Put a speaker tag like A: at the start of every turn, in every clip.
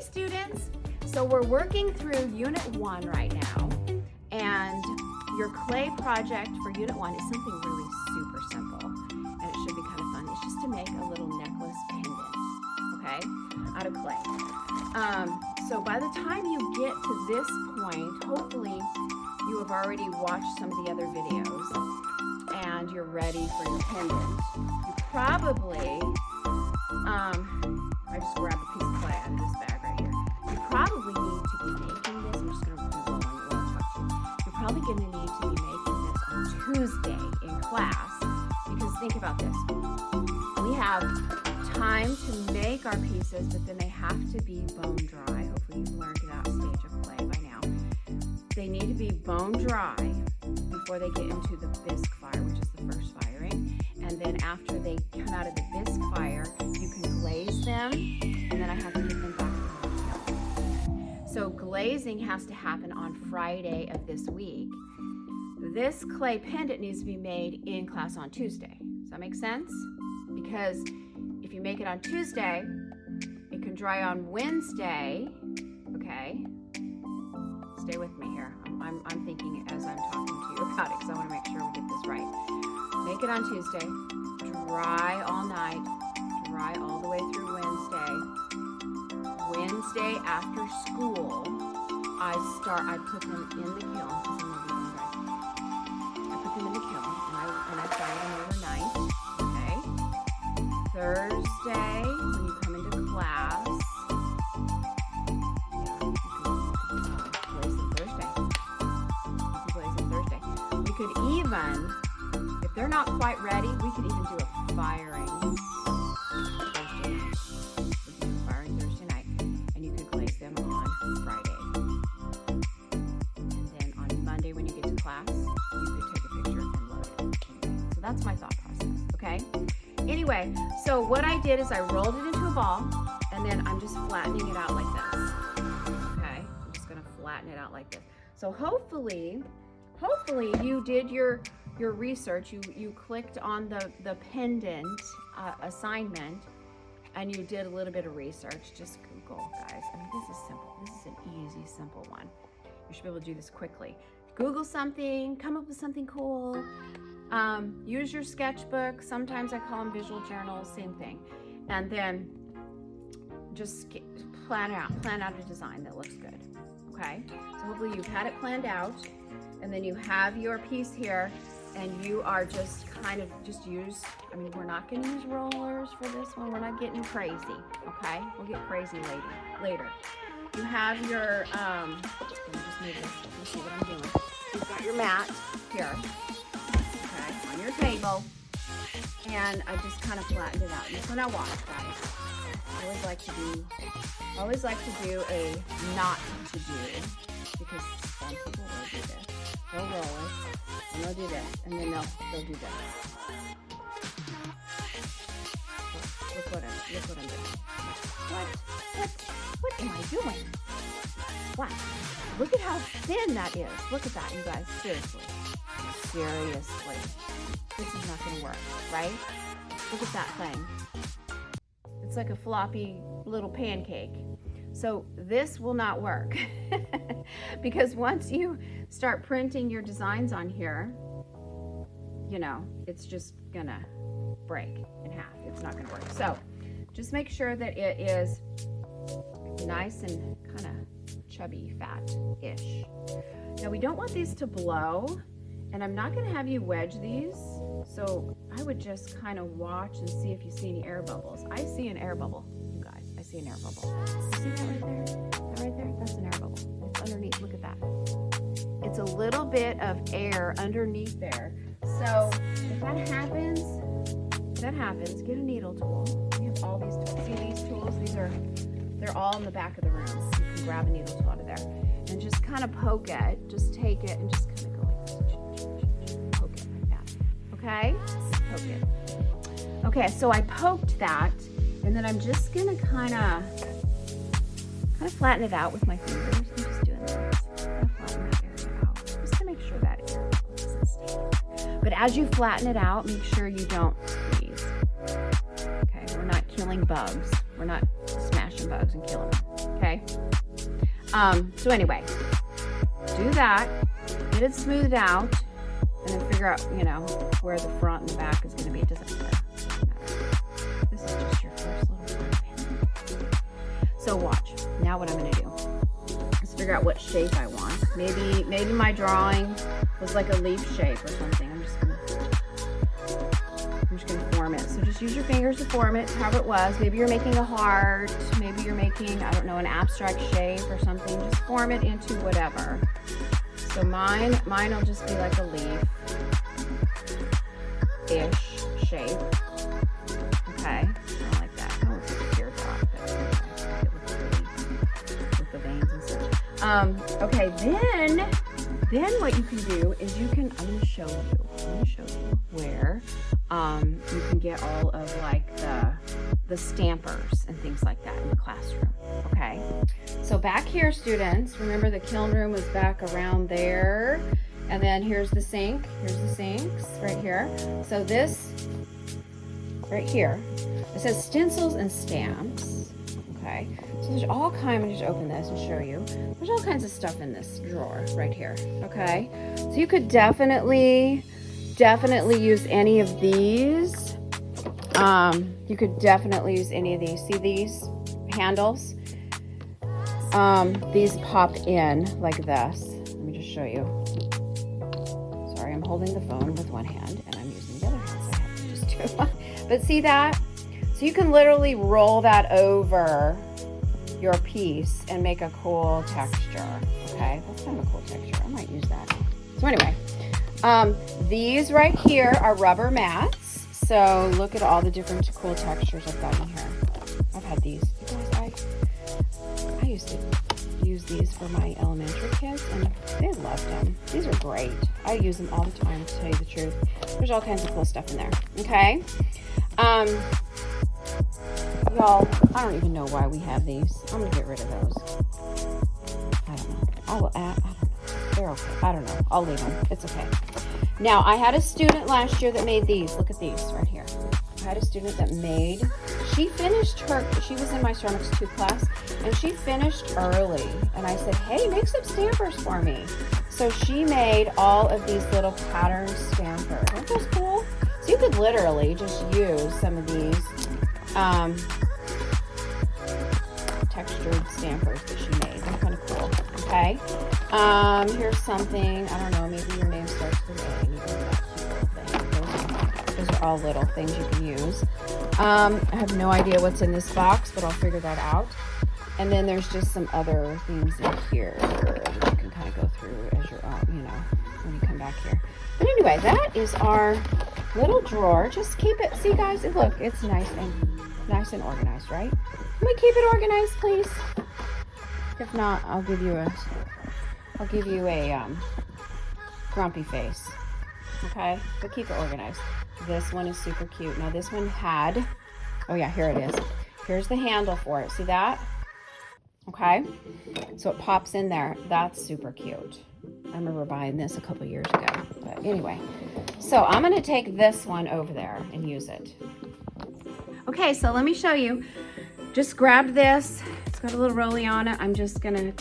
A: Hey students, so we're working through Unit 1 right now, and your clay project for Unit 1 is something really super simple, and it should be kind of fun. It's just to make a little necklace pendant, okay, out of clay. So by the time you get to this point, hopefully you have already watched some of the other videos, and you're ready for your pendant. You probably, I just grabbed a piece of clay out of this bag right here. You probably need to be making this. I'm just going to be rolling while I talk to you. You're probably going to need to be making this on Tuesday in class, because think about this. We have time to make our pieces, but then they have to be bone dry. Hopefully you've learned that stage of clay by now. They need to be bone dry before they get into the bisque fire, which is the first firing. And then after they come out of the bisque fire, you can glaze them, and then I have to get them back in the kiln. So glazing has to happen on Friday of this week. This clay pendant needs to be made in class on Tuesday. Does that make sense? Because if you make it on Tuesday, it can dry on Wednesday, okay? Stay with me here. I'm thinking as I'm talking to you about it, because I want to make sure we get this right. Make it on Tuesday, dry all night, dry all the way through Wednesday. Wednesday after school, I put them in the kiln, because I'm going to be right. I put them in the kiln, and I fry them overnight, okay? Thursday, when you come into class, could even, if they're not quite ready, we could even do a firing Thursday night. We could do a firing Thursday night, and you could glaze them on Friday. And then on Monday when you get to class, you could take a picture and load it. Anyway, so that's my thought process, okay? Anyway, so what I did is I rolled it into a ball, and then I'm just flattening it out like this, okay? I'm just gonna flatten it out like this. So hopefully you did your research. You clicked on the pendant assignment, and you did a little bit of research. Just Google, guys. I mean, this is simple. This is an easy, simple one. You should be able to do this quickly. Google something, come up with something cool. Use your sketchbook. Sometimes I call them visual journals, same thing. And then just plan out a design that looks good, okay? So hopefully you've had it planned out. And then you have your piece here, and you are just kind of use, I mean, we're not going to use rollers for this one. We're not getting crazy, okay? We'll get crazy later. You have your, let me just move this. Let me see what I'm doing. You've got your mat here, okay, on your table, and I just kind of flattened it out. So now watch, guys. I always like to do a not to do, because some people will do this. They'll roll it, and they'll do this, and then they'll do this. Look what I'm doing. What am I doing? What? Look at how thin that is. Look at that, you guys. Seriously. This is not going to work, right? Look at that thing. It's like a floppy little pancake. So this will not work because once you start printing your designs on here, you know, it's just gonna break in half. It's not gonna work. So just make sure that it is nice and kind of chubby, fat-ish. Now we don't want these to blow, and I'm not gonna have you wedge these. So I would just kind of watch and see if you see any air bubbles. I see an air bubble. I see an air bubble. You see that right there? That right there? That's an air bubble. It's underneath. Look at that. It's a little bit of air underneath there. So if that happens, get a needle tool. We have all these tools. See these tools? They're all in the back of the room. You can grab a needle tool out of there and just kind of poke it. Just take it and just kind of go like this. Poke it like that. Okay? Poke it. Okay, so I poked that. And then I'm just gonna kind of flatten it out with my fingers. I'm just doing this. I'm gonna flatten that area out, just to make sure that area doesn't stay. But as you flatten it out, make sure you don't squeeze. Okay, we're not killing bugs. We're not smashing bugs and killing them. Okay. So anyway, do that, get it smoothed out, and then figure out, you know, where the front and the back is going to be. It doesn't matter. This is just your first little pen. So watch. Now what I'm going to do is figure out what shape I want. Maybe my drawing was like a leaf shape or something. I'm just gonna form it. So just use your fingers to form it, however it was. Maybe you're making a heart. Maybe you're making, I don't know, an abstract shape or something. Just form it into whatever. So mine will just be like a leaf-ish shape. Okay, I like that. Oh, it's like a teardrop. That's okay. With the veins and stuff. Okay, then what you can do is I'm gonna show you where you can get all of like the stampers and things like that in the classroom. Okay, so back here, students, remember the kiln room was back around there, and then here's the sink. Here's the sinks right here. So this right here, it says stencils and stamps. Okay, so there's all kinds. Let me just open this and show you. There's all kinds of stuff in this drawer right here. Okay, so you could definitely use any of these. You could definitely use any of these. See these handles? These pop in like this. Let me just show you. Sorry, I'm holding the phone with one hand and I'm using the other hand, so I have to just do one. But see that? So you can literally roll that over your piece and make a cool texture. Okay, that's kind of a cool texture. I might use that. So anyway, these right here are rubber mats. So look at all the different cool textures I've got in here. I've had these. You guys, I used to use these for my elementary kids and they loved them. These are great. I use them all the time, to tell you the truth. There's all kinds of cool stuff in there. Okay. Y'all, I don't even know why we have these. I'm gonna get rid of those. I don't know. I don't know. They're okay. I don't know. I'll leave them. It's okay. Now, I had a student last year that made these. Look at these right here. I had a student that made, she was in my Ceramics 2 class, and she finished early. And I said, hey, make some stampers for me. So she made all of these little pattern stampers. Aren't those cool? So you could literally just use some of these textured stampers that she made. They're kind of cool. Okay. Here's something, I don't know, maybe your name starts with A. You can do that cute little thing. Those are all little things you can use. I have no idea what's in this box, but I'll figure that out. And then there's just some other things in here that you can kind of go through as your own, you know, when you come back here. But anyway, that is our little drawer. Just keep it, see guys, look, it's nice and organized, right? Can we keep it organized, please? If not, I'll give you a grumpy face. Okay, but keep it organized. This one is super cute. Now this one had, oh yeah, here it is. Here's the handle for it. See that? Okay, so it pops in there. That's super cute. I remember buying this a couple years ago. But anyway, so I'm gonna take this one over there and use it. Okay, so let me show you. Just grabbed this. It's got a little rolly on it. I'm just gonna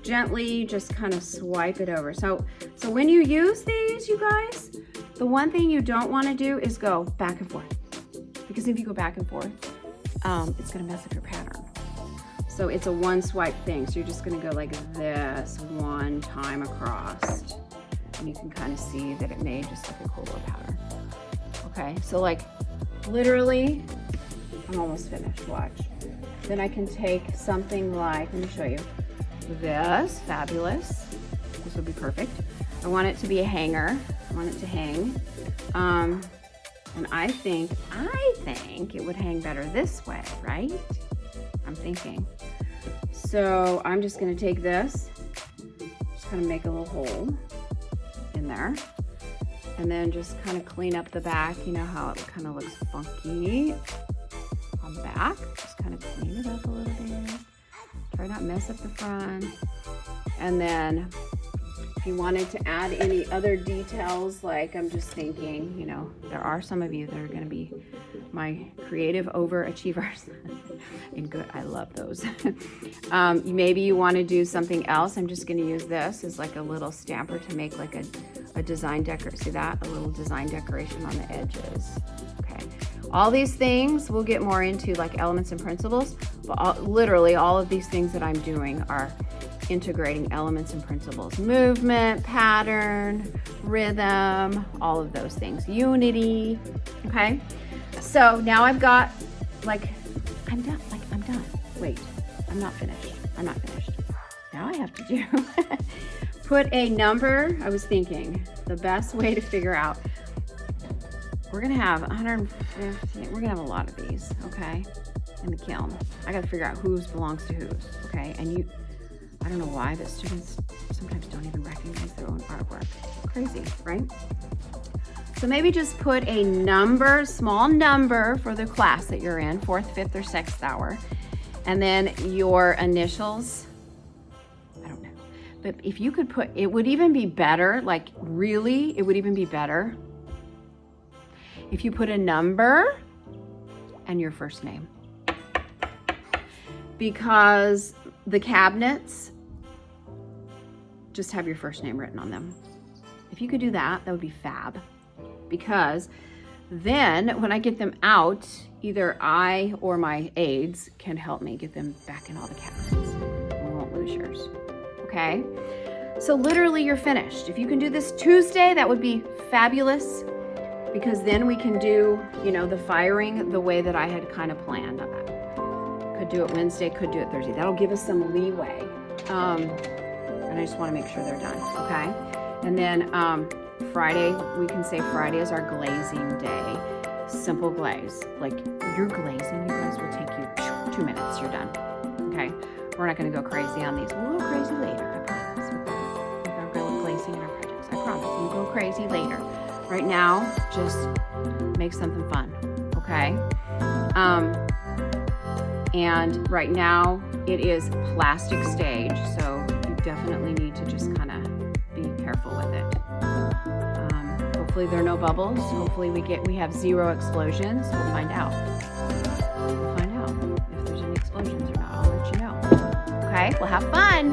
A: gently just kind of swipe it over. So when you use these, you guys, the one thing you don't want to do is go back and forth, because if you go back and forth, it's gonna mess up your pattern. So it's a one swipe thing. So you're just gonna go like this one time across, and you can kind of see that it made just like a cool little pattern. Okay, so like literally, I'm almost finished, watch. Then I can take something like, let me show you, this, fabulous. This would be perfect. I want it to be a hanger. I want it to hang. And I think it would hang better this way, right? I'm thinking. So I'm just gonna take this, just kind of make a little hole in there, and then just kind of clean up the back. You know how it kind of looks funky on the back. Just kind of clean it up a little bit. Try not mess up the front. And then if you wanted to add any other details, like I'm just thinking, you know, there are some of you that are going to be my creative overachievers. And good, I love those. Maybe you want to do something else. I'm just going to use this as like a little stamper to make like a design decoration. See that? A little design decoration on the edges. Okay. All these things we'll get more into, like elements and principles, but literally all of these things that I'm doing are integrating elements and principles: movement, pattern, rhythm, all of those things, unity. Okay, so now I've got, like, I'm done. Wait, I'm not finished. Now I have to do put a number. I was thinking the best way to figure out, we're gonna have 150, we're gonna have a lot of these, okay, in the kiln. I gotta figure out whose belongs to whose, okay? And I don't know why, but students sometimes don't even recognize their own artwork. Crazy, right? So maybe just put a number, small number for the class that you're in, 4th, 5th, or 6th hour, and then your initials. I don't know. But if you could put, it would even be better, like really, it would even be better if you put a number and your first name. Because the cabinets just have your first name written on them. If you could do that, that would be fab. Because then when I get them out, either I or my aides can help me get them back in all the cabinets. We won't lose yours, okay? So literally you're finished. If you can do this Tuesday, that would be fabulous, because then we can do, you know, the firing the way that I had kind of planned. Could do it Wednesday, could do it Thursday. That'll give us some leeway. And I just want to make sure they're done, okay? And then Friday, we can say Friday is our glazing day. Simple glaze. Like, your glazing, you guys, will take you 2 minutes, you're done, okay? We're not going to go crazy on these. We'll go crazy later, I promise. With our glazing and our projects, I promise. We'll go crazy later. Right now, just make something fun, okay? And right now, it is plastic stage, so you definitely need to just kind of be careful with it. Hopefully there are no bubbles. Hopefully we have 0 explosions. We'll find out. We'll find out if there's any explosions or not. I'll let you know. Okay, well, have fun.